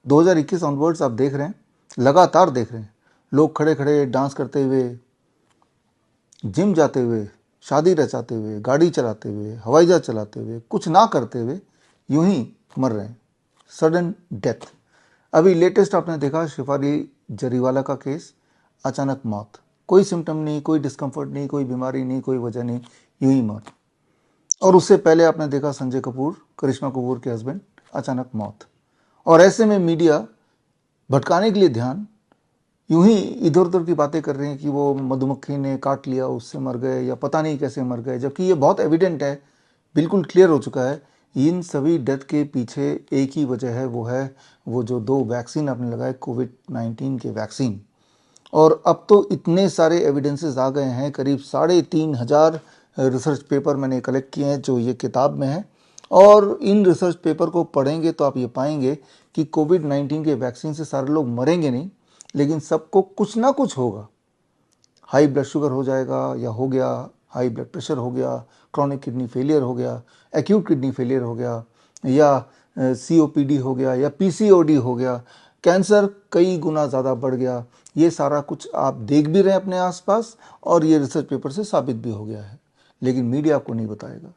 2021 onwards आप देख रहे हैं, लगातार देख रहे हैं, लोग खड़े खड़े डांस करते हुए, जिम जाते हुए, शादी रचाते हुए, गाड़ी चलाते हुए, हवाई जहाज चलाते हुए, कुछ ना करते हुए यूं ही मर रहे हैं। Sudden death. अभी लेटेस्ट आपने देखा शिफाली जरीवाला का केस, अचानक मौत, कोई सिम्टम नहीं, कोई डिस्कम्फर्ट नहीं, कोई बीमारी नहीं, कोई वजह नहीं, यूं ही मौत। और उससे पहले आपने देखा संजय कपूर, करिश्मा कपूर के हस्बैंड, अचानक मौत। और ऐसे में मीडिया भटकाने के लिए ध्यान यूं ही इधर उधर की बातें कर रहे हैं कि वो मधुमक्खी ने काट लिया उससे मर गए या पता नहीं कैसे मर गए, जबकि ये बहुत एविडेंट है, बिल्कुल क्लियर हो चुका है। इन सभी डेथ के पीछे एक ही वजह है, वो जो 2 वैक्सीन आपने लगाए, कोविड-19 के वैक्सीन। और अब तो इतने सारे एविडेंसेस आ गए हैं, करीब 3,500 रिसर्च पेपर मैंने कलेक्ट किए हैं जो ये किताब में है। और इन रिसर्च पेपर को पढ़ेंगे तो आप ये पाएंगे कि कोविड-19 के वैक्सीन से सारे लोग मरेंगे नहीं, लेकिन सबको कुछ ना कुछ होगा। हाई ब्लड शुगर हो जाएगा या हो गया, हाई ब्लड प्रेशर हो गया, क्रॉनिक किडनी फेलियर हो गया, एक्यूट किडनी फेलियर हो गया, या COPD हो गया, या PCOD हो गया, कैंसर कई गुना ज़्यादा बढ़ गया। ये सारा कुछ आप देख भी रहे हैं अपने आसपास और ये रिसर्च पेपर से साबित भी हो गया है, लेकिन मीडिया आपको नहीं बताएगा।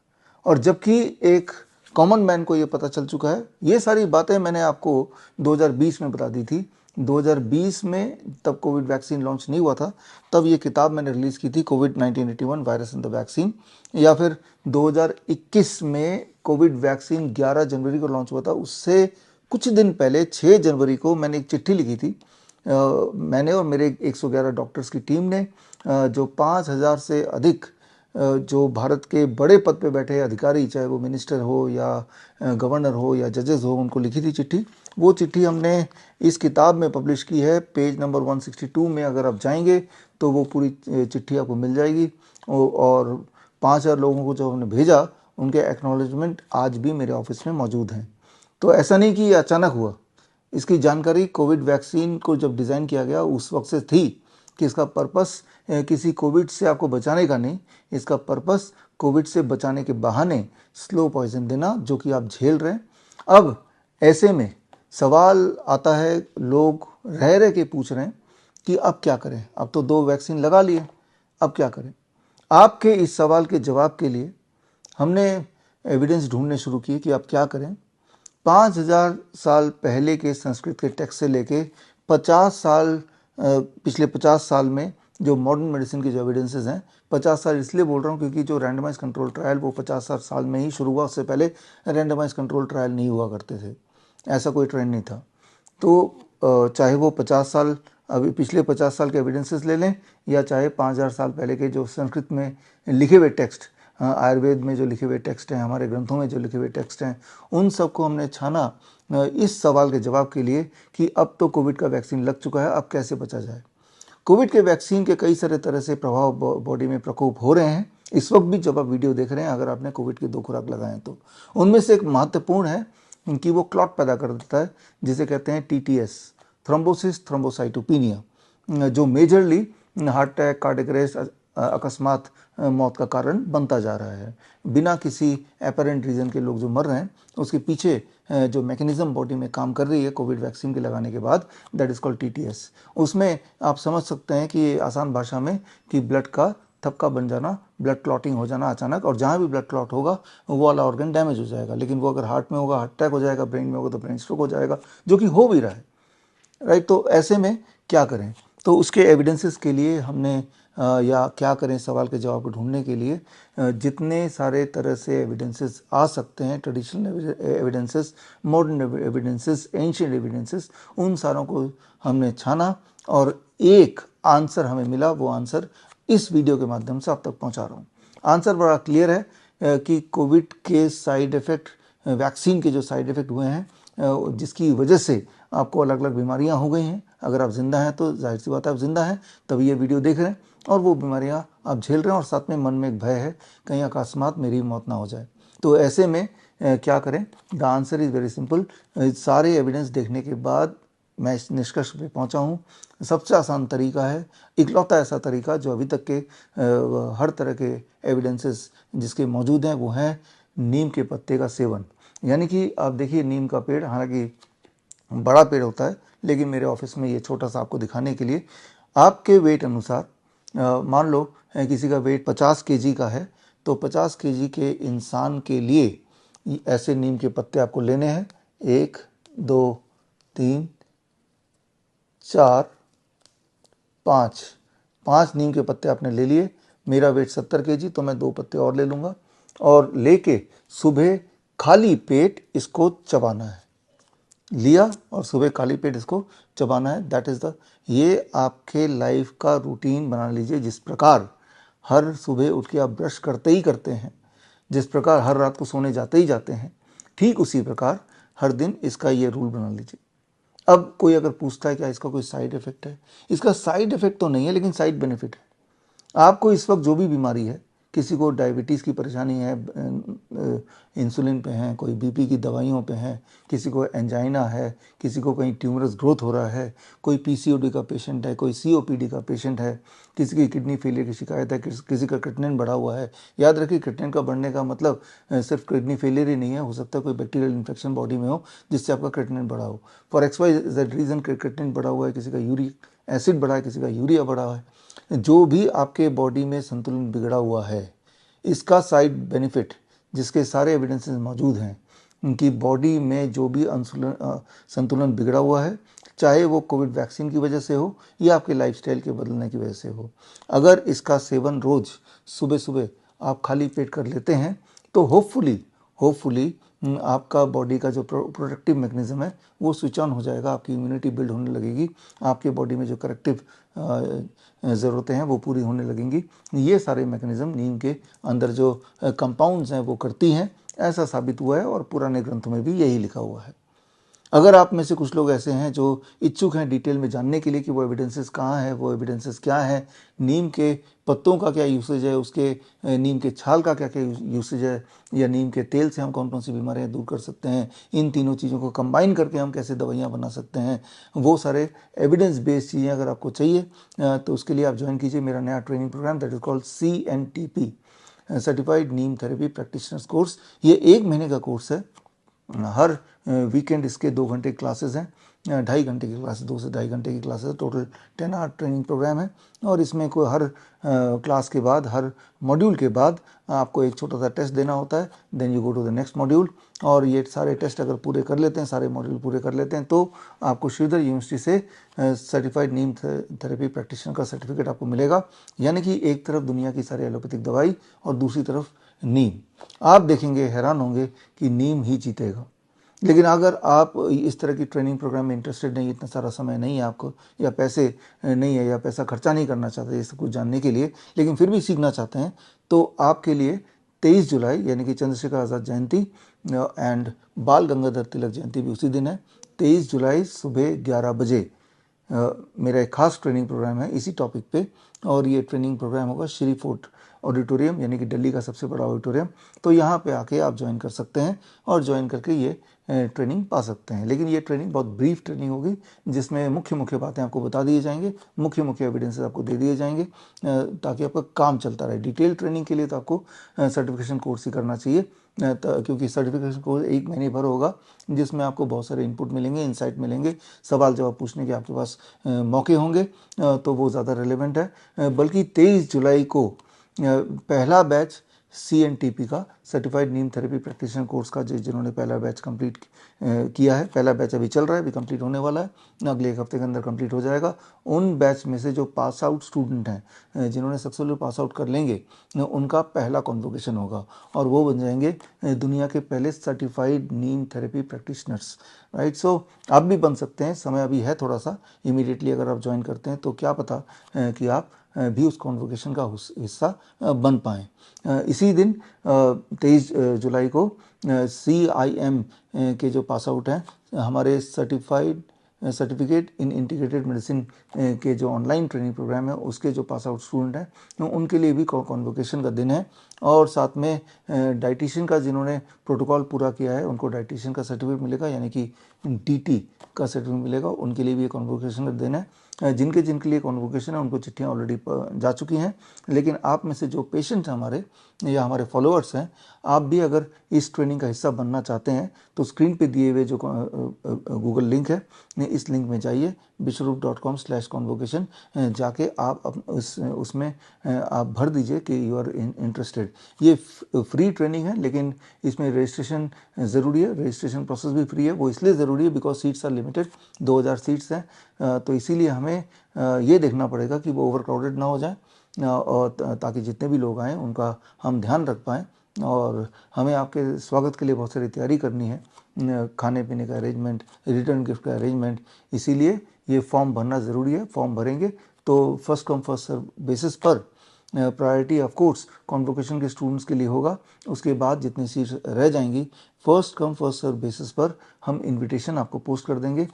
और जबकि एक कॉमन मैन को ये पता चल चुका है। ये सारी बातें मैंने आपको 2020 में बता दी थी। 2020 में तब कोविड वैक्सीन लॉन्च नहीं हुआ था, तब ये किताब मैंने रिलीज़ की थी, Covid 1981 virus and the vaccine. या फिर 2021 में कोविड वैक्सीन 11 जनवरी को लॉन्च हुआ था, उससे कुछ दिन पहले 6 जनवरी को मैंने एक चिट्ठी लिखी थी। मैंने और मेरे 111 डॉक्टर्स की टीम ने, जो 5,000 से अधिक जो भारत के बड़े पद पे बैठे अधिकारी, चाहे वो मिनिस्टर हो या गवर्नर हो या जजेस हो, उनको लिखी थी चिट्ठी। वो चिट्ठी हमने इस किताब में पब्लिश की है। पेज नंबर 162 में अगर आप जाएंगे तो वो पूरी चिट्ठी आपको मिल जाएगी। और 5,000 लोगों को जो हमने भेजा, उनके एक्नॉलेजमेंट आज भी मेरे ऑफिस में मौजूद हैं। तो ऐसा नहीं कि ये अचानक हुआ। इसकी जानकारी कोविड वैक्सीन को जब डिज़ाइन किया गया उस वक्त से थी कि इसका पर्पस किसी कोविड से आपको बचाने का नहीं, इसका पर्पस कोविड से बचाने के बहाने स्लो पॉइजन देना, जो कि आप झेल रहे हैं। अब ऐसे में सवाल आता है, लोग रह रह के पूछ रहे हैं कि अब क्या करें, अब तो 2 वैक्सीन लगा लिए, अब क्या करें। आपके इस सवाल के जवाब के लिए हमने एविडेंस ढूंढने शुरू किए कि आप क्या करें। 5,000 साल पहले के संस्कृत के टेक्स्ट से लेके 50 साल, पिछले 50 साल में जो मॉडर्न मेडिसिन के जो एविडेंसेस हैं, 50 साल इसलिए बोल रहा हूँ क्योंकि जो रैंडमाइज कंट्रोल ट्रायल वो 50 साल में ही शुरू हुआ, उससे पहले रैंडमाइज कंट्रोल ट्रायल नहीं हुआ करते थे, ऐसा कोई ट्रेंड नहीं था। तो चाहे वो 50 साल, अभी पिछले 50 साल के एविडेंसेस ले लें, या चाहे 5,000 साल पहले के जो संस्कृत में लिखे हुए टेक्स्ट, आयुर्वेद में जो लिखे हुए टेक्स्ट हैं, हमारे ग्रंथों में जो लिखे हुए टेक्स्ट हैं, उन सबको हमने छाना इस सवाल के जवाब के लिए कि अब तो कोविड का वैक्सीन लग चुका है, अब कैसे बचा जाए। कोविड के वैक्सीन के कई सारे तरह से प्रभाव बॉडी में प्रकोप हो रहे हैं। इस वक्त भी जब आप वीडियो देख रहे हैं, अगर आपने कोविड की 2 खुराक लगाए हैं तो उनमें से एक महत्वपूर्ण है कि वो क्लॉट पैदा कर देता है, जिसे कहते हैं TTS, थ्रोम्बोसिस थ्रोम्बोसाइटोपिनिया, जो majorly heart attack, cardiac arrest, अकस्मात मौत का कारण बनता जा रहा है। बिना किसी एपरेंट रीज़न के लोग जो मर रहे हैं, उसके पीछे जो मैकेनिज्म बॉडी में काम कर रही है कोविड वैक्सीन के लगाने के बाद, दैट इज़ कॉल्ड TTS। उसमें आप समझ सकते हैं कि आसान भाषा में कि ब्लड का थपका बन जाना, ब्लड क्लॉटिंग हो जाना अचानक, और जहाँ भी ब्लड क्लॉट होगा वो वाला ऑर्गन डैमेज हो जाएगा। लेकिन वो अगर हार्ट में होगा हार्ट अटैक हो जाएगा, ब्रेन में होगा तो ब्रेन स्ट्रोक हो जाएगा, जो कि हो भी रहा है, राइट। तो ऐसे में क्या करें, तो उसके एविडेंसेस के लिए हमने या क्या करें सवाल के जवाब को ढूंढने के लिए जितने सारे तरह से एविडेंसेस आ सकते हैं, traditional evidences, modern evidences, ancient evidences, उन सारों को हमने छाना और एक आंसर हमें मिला। वो आंसर इस वीडियो के माध्यम से आप तक पहुंचा रहा हूँ। आंसर बड़ा क्लियर है कि कोविड के साइड इफ़ेक्ट, वैक्सीन के जो साइड इफ़ेक्ट हुए हैं, जिसकी वजह से आपको अलग अलग बीमारियां हो गई हैं। अगर आप जिंदा हैं तो जाहिर सी बात है आप जिंदा हैं, तभी ये वीडियो देख रहे हैं, और वो बीमारियां आप झेल रहे हैं, और साथ में मन में एक भय है कहीं अकस्मात मेरी मौत ना हो जाए। तो ऐसे में क्या करें? The answer is very simple. सारे एविडेंस देखने के बाद मैं इस निष्कर्ष पे पहुंचा हूँ, सबसे आसान तरीका है, इकलौता ऐसा तरीका जो अभी तक के हर तरह के एविडेंसेस जिसके मौजूद हैं, वो है नीम के पत्ते का सेवन। यानी कि आप देखिए, नीम का पेड़, हालांकि बड़ा पेड़ होता है, लेकिन मेरे ऑफिस में ये छोटा सा आपको दिखाने के लिए आपके वेट अनुसार, मान लो किसी का वेट 50 केजी का है, तो 50 केजी के इंसान के लिए ऐसे नीम के पत्ते आपको लेने हैं। 1 2 3 4 5, 5 नीम के पत्ते आपने ले लिए। मेरा वेट 70 केजी, तो मैं 2 पत्ते और ले लूँगा और लेके सुबह खाली पेट इसको चबाना है। लिया और सुबह खाली पेट इसको चबाना है। दैट इज़ द, ये आपके लाइफ का रूटीन बना लीजिए। जिस प्रकार हर सुबह उठ के आप ब्रश करते ही करते हैं, जिस प्रकार हर रात को सोने जाते ही जाते हैं, ठीक उसी प्रकार हर दिन इसका ये रूल बना लीजिए। अब कोई अगर पूछता है क्या इसका कोई साइड इफेक्ट है, इसका साइड इफेक्ट तो नहीं है, लेकिन साइड बेनिफिट है। आपको इस वक्त जो भी बीमारी है, किसी को डायबिटीज़ की परेशानी है, इंसुलिन पे हैं, कोई बीपी की दवाइयों पे हैं, किसी को एंजाइना है, किसी को कहीं ट्यूमरस ग्रोथ हो रहा है, कोई पीसीओडी का पेशेंट है, कोई सीओपीडी का पेशेंट है, किसी की किडनी फेलियर की शिकायत है, किसी का क्रिएटिनिन बढ़ा हुआ है। याद रखिए, क्रिएटिनिन का बढ़ने का मतलब सिर्फ किडनी फेलियर ही नहीं है, हो सकता है कोई बैक्टीरियल इन्फेक्शन बॉडी में हो जिससे आपका क्रिएटिनिन बढ़ा हो। फॉर XYZ रीज़न क्रिएटिनिन बढ़ा हुआ है, किसी का यूरिक एसिड बढ़ा है, किसी का यूरिया बढ़ा है। जो भी आपके बॉडी में संतुलन बिगड़ा हुआ है, इसका साइड बेनिफिट, जिसके सारे एविडेंसेस मौजूद हैं, उनकी बॉडी में जो भी संतुलन बिगड़ा हुआ है, चाहे वो कोविड वैक्सीन की वजह से हो या आपके लाइफस्टाइल के बदलने की वजह से हो, अगर इसका सेवन रोज सुबह सुबह आप खाली पेट कर लेते हैं, तो होपफुली आपका बॉडी का जो प्रोटेक्टिव मैकेनिज्म है वो स्विच ऑन हो जाएगा, आपकी इम्यूनिटी बिल्ड होने लगेगी, आपके बॉडी में जो करेक्टिव ज़रूरतें हैं वो पूरी होने लगेंगी। ये सारे मैकेनिज्म नीम के अंदर जो कंपाउंड्स हैं वो करती हैं, ऐसा साबित हुआ है और पुराने ग्रंथों में भी यही लिखा हुआ है। अगर आप में से कुछ लोग ऐसे हैं जो इच्छुक हैं डिटेल में जानने के लिए कि वो एविडेंसेस कहाँ है, वो एविडेंसेस क्या है, नीम के पत्तों का क्या यूसेज है, उसके नीम के छाल का क्या क्या यूसेज है, या नीम के तेल से हम कौन कौन सी बीमारियां दूर कर सकते हैं, इन तीनों चीज़ों को कंबाइन करके हम कैसे दवाइयाँ बना सकते हैं, वो सारे एविडेंस बेस्ड चीज़ें अगर आपको चाहिए तो उसके लिए आप ज्वाइन कीजिए मेरा नया training programme, that is called CNTP, certified neem therapy practitioners course. ये 1 महीने का कोर्स है। हर वीकेंड इसके 2 घंटे क्लासेस हैं, 2.5 घंटे की क्लास, 2 से 2.5 घंटे की classes, total 10 hour training programme है। और इसमें कोई हर क्लास के बाद, हर मॉड्यूल के बाद आपको एक छोटा सा टेस्ट देना होता है, then you go to the next module. और ये सारे टेस्ट अगर पूरे कर लेते हैं, सारे मॉड्यूल पूरे कर लेते हैं, तो आपको श्रीधर यूनिवर्सिटी से सर्टिफाइड नीम थेरेपी प्रैक्टिशनर का सर्टिफिकेट आपको मिलेगा। यानी कि एक तरफ दुनिया की सारी एलोपैथिक दवाई और दूसरी तरफ नीम। आप देखेंगे, हैरान होंगे कि नीम ही जीतेगा। लेकिन अगर आप इस तरह की ट्रेनिंग प्रोग्राम में इंटरेस्टेड नहीं, इतना सारा समय नहीं है आपको, या पैसे नहीं है, या पैसा खर्चा नहीं करना चाहते ये सब कुछ जानने के लिए, लेकिन फिर भी सीखना चाहते हैं, तो आपके लिए 23 जुलाई यानी कि चंद्रशेखर आज़ाद जयंती एंड बाल गंगाधर तिलक जयंती भी उसी दिन है, 23 जुलाई सुबह 11 बजे मेरा एक खास ट्रेनिंग प्रोग्राम है इसी टॉपिक पे। और ये ट्रेनिंग प्रोग्राम होगा श्री फोर्ट ऑडिटोरियम, यानी कि दिल्ली का सबसे बड़ा ऑडिटोरियम। तो यहाँ पे आके आप ज्वाइन कर सकते हैं और ज्वाइन करके ये ट्रेनिंग पा सकते हैं। लेकिन ये ट्रेनिंग बहुत ब्रीफ ट्रेनिंग होगी, जिसमें मुख्य मुख्य बातें आपको बता दिए जाएंगे, मुख्य मुख्य एविडेंसेस आपको दे दिए जाएंगे, ताकि आपका काम चलता रहे। डिटेल ट्रेनिंग के लिए तो आपको सर्टिफिकेशन कोर्स ही करना चाहिए, क्योंकि सर्टिफिकेशन कोर्स 1 महीने भर होगा, जिसमें आपको बहुत सारे इनपुट मिलेंगे, इंसाइट मिलेंगे, सवाल जवाब पूछने के आपके पास मौके होंगे, तो वो ज़्यादा रेलेवेंट है। बल्कि 23 जुलाई को पहला बैच CNTP का certified neem therapy practitioner course का, जिन्होंने पहला बैच कंप्लीट किया है, पहला बैच अभी चल रहा है, अभी कंप्लीट होने वाला है, अगले 1 हफ्ते के अंदर कंप्लीट हो जाएगा। उन बैच में से जो पास आउट स्टूडेंट हैं, जिन्होंने सक्सेसफुली पास आउट कर लेंगे, उनका पहला कॉन्वोकेशन होगा और वो बन जाएंगे दुनिया के पहले certified neem therapy practitioners, right. सो आप भी बन सकते हैं, समय अभी है थोड़ा सा। इमीडिएटली अगर आप ज्वाइन करते हैं तो क्या पता कि आप भी उस कॉन्वोकेशन का हिस्सा बन पाएँ। इसी दिन 23 जुलाई को CIM के जो पास आउट हैं, हमारे सर्टिफिकेट इन इंटीग्रेटेड मेडिसिन के जो ऑनलाइन ट्रेनिंग प्रोग्राम है, उसके जो पास आउट स्टूडेंट हैं, तो उनके लिए भी कॉन्वोकेशन का दिन है। और साथ में डाइटिशियन का, जिन्होंने प्रोटोकॉल पूरा किया है, उनको डाइटिशियन का सर्टिफिकेट मिलेगा, यानी कि DT का सर्टिफिकेट मिलेगा, उनके लिए भी ये कॉन्वोकेशन कर देना है। जिनके जिनके लिए कॉन्वोकेशन है उनको चिट्ठियाँ ऑलरेडी जा चुकी हैं, लेकिन आप में से जो पेशेंट हैं हमारे या हमारे फॉलोअर्स हैं, आप भी अगर इस ट्रेनिंग का हिस्सा बनना चाहते हैं तो स्क्रीन पे दिए हुए जो गूगल लिंक है, इस लिंक में जाइए bishrup.com/convocation, जाके आप उसमें आप भर दीजिए कि यू आर इंटरेस्टेड। ये फ्री ट्रेनिंग है, लेकिन इसमें रजिस्ट्रेशन ज़रूरी है। रजिस्ट्रेशन प्रोसेस भी फ्री है। वो इसलिए ज़रूरी है because seats are limited, 2000 seats हैं, तो इसीलिए हमें ये देखना पड़ेगा कि वो ओवर क्राउडेड ना हो जाए, और ताकि जितने भी लोग आएँ उनका हम ध्यान रख पाएँ। और हमें आपके स्वागत के लिए बहुत सारी तैयारी करनी है, खाने पीने का अरेंजमेंट, रिटर्न गिफ्ट का अरेंजमेंट, इसीलिए ये फॉर्म भरना ज़रूरी है। फॉर्म भरेंगे तो first come first serve basis पर प्रायोरिटी ऑफ कोर्स कॉन्वोकेशन के स्टूडेंट्स के लिए होगा। उसके बाद जितनी सीट्स रह जाएंगी first come first serve basis पर हम इनविटेशन आपको पोस्ट कर देंगे।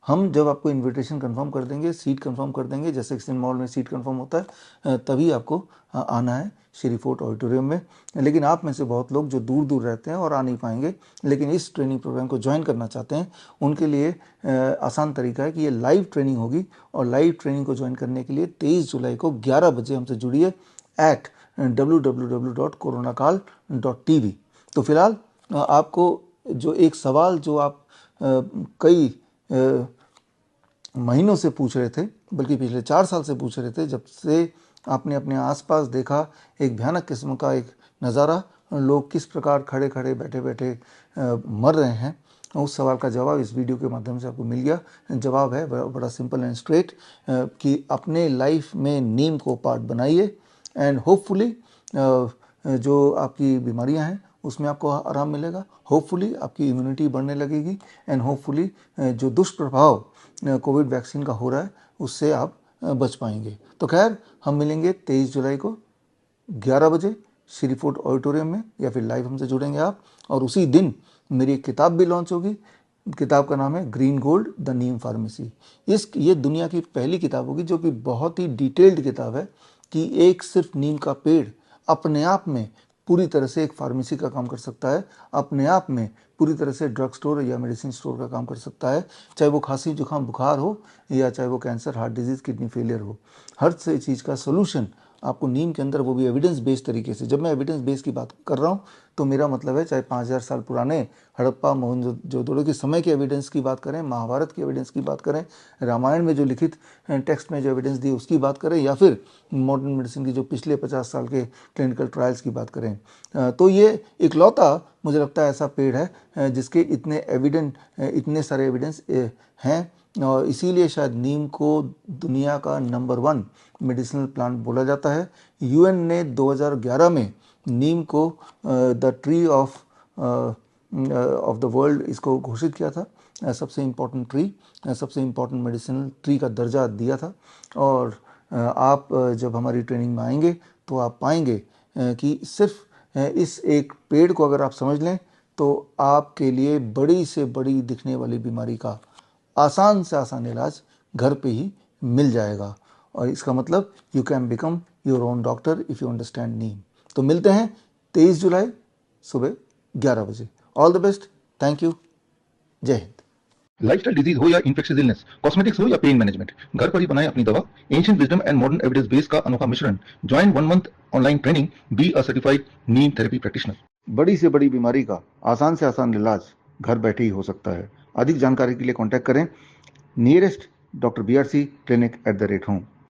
हम जब आपको इनविटेशन कंफर्म कर देंगे, सीट कंफर्म कर देंगे, जैसे एक्सचेंज मॉल में सीट कंफर्म होता है, तभी आपको आना है श्री फोर्ट ऑडिटोरियम में। लेकिन आप में से बहुत लोग जो दूर दूर रहते हैं और आ नहीं पाएंगे, लेकिन इस ट्रेनिंग प्रोग्राम को ज्वाइन करना चाहते हैं, उनके लिए आसान तरीका है कि ये लाइव ट्रेनिंग होगी। और लाइव ट्रेनिंग को ज्वाइन करने के लिए 23 जुलाई को 11 बजे हमसे जुड़िए at www.coronakal.tv। तो फिलहाल आपको जो एक सवाल जो आप कई महीनों से पूछ रहे थे, बल्कि पिछले 4 साल से पूछ रहे थे, जब से आपने अपने आसपास देखा एक भयानक किस्म का एक नज़ारा, लोग किस प्रकार खड़े खड़े बैठे बैठे मर रहे हैं, उस सवाल का जवाब इस वीडियो के माध्यम से आपको मिल गया। जवाब है बड़ा सिंपल एंड स्ट्रेट, कि अपने लाइफ में नीम को पार्ट बनाइए, एंड होपफुली जो आपकी बीमारियां हैं उसमें आपको आराम मिलेगा, होपफुली आपकी इम्यूनिटी बढ़ने लगेगी, एंड होपफुली जो दुष्प्रभाव कोविड वैक्सीन का हो रहा है उससे आप बच पाएंगे। तो खैर, हम मिलेंगे 23 जुलाई को 11 बजे श्री फोर्ट ऑडिटोरियम में, या फिर लाइव हमसे जुड़ेंगे आप। और उसी दिन मेरी एक किताब भी लॉन्च होगी। किताब का नाम है green gold the Neem pharmacy. ये दुनिया की पहली किताब होगी जो कि बहुत ही डिटेल्ड किताब है, कि एक सिर्फ नीम का पेड़ अपने आप में पूरी तरह से एक फार्मेसी का काम कर सकता है, अपने आप में पूरी तरह से ड्रग स्टोर या मेडिसिन स्टोर का काम कर सकता है, चाहे वो खांसी जुकाम बुखार हो, या चाहे वो cancer, heart disease, kidney failure हो। हर से चीज़ का सोल्यूशन आपको नीम के अंदर, वो भी एविडेंस बेस्ड तरीके से। जब मैं एविडेंस बेस्ड की बात कर रहा हूँ तो मेरा मतलब है चाहे 5000 साल पुराने हड़प्पा मोहनजोदड़ो के समय के एविडेंस की बात करें, महाभारत की एविडेंस की बात करें, रामायण में जो लिखित टेक्स्ट में जो एविडेंस दी उसकी बात करें, या फिर मॉडर्न मेडिसिन की जो पिछले 50 साल के क्लिनिकल ट्रायल्स की बात करें, तो ये इकलौता मुझे लगता है ऐसा पेड़ है जिसके इतने सारे एविडेंस हैं। और इसीलिए शायद नीम को दुनिया का नंबर 1 मेडिसिनल प्लांट बोला जाता है। यूएन ने 2011 में नीम को the tree of the world इसको घोषित किया था, सबसे इम्पोर्टेंट ट्री, सबसे इम्पोर्टेंट मेडिसिनल ट्री का दर्जा दिया था। और आप जब हमारी ट्रेनिंग में आएंगे तो आप पाएंगे कि सिर्फ इस एक पेड़ को अगर आप समझ लें तो आपके लिए बड़ी से बड़ी दिखने वाली बीमारी का आसान से आसान इलाज घर पे ही मिल जाएगा। और इसका मतलब you can become your own doctor if you understand neem. तो मिलते हैं 23 जुलाई सुबह 11 बजे। All the best, thank you, जय हिंद। लाइफस्टाइल डिजीज हो या इन्फेक्शियस इलनेस, कॉस्मेटिक्स हो या पेन मैनेजमेंट, घर पर ही बनाएं अपनी दवा। Ancient wisdom and modern evidence base का अनोखा मिश्रण। Join 1 month online training, be a certified neem therapy practitioner. बड़ी से बड़ी बीमारी का आसान से आसान इलाज घर बैठे ही हो सकता है। अधिक जानकारी के लिए कॉन्टैक्ट करें nearest doctor BRC clinic @home।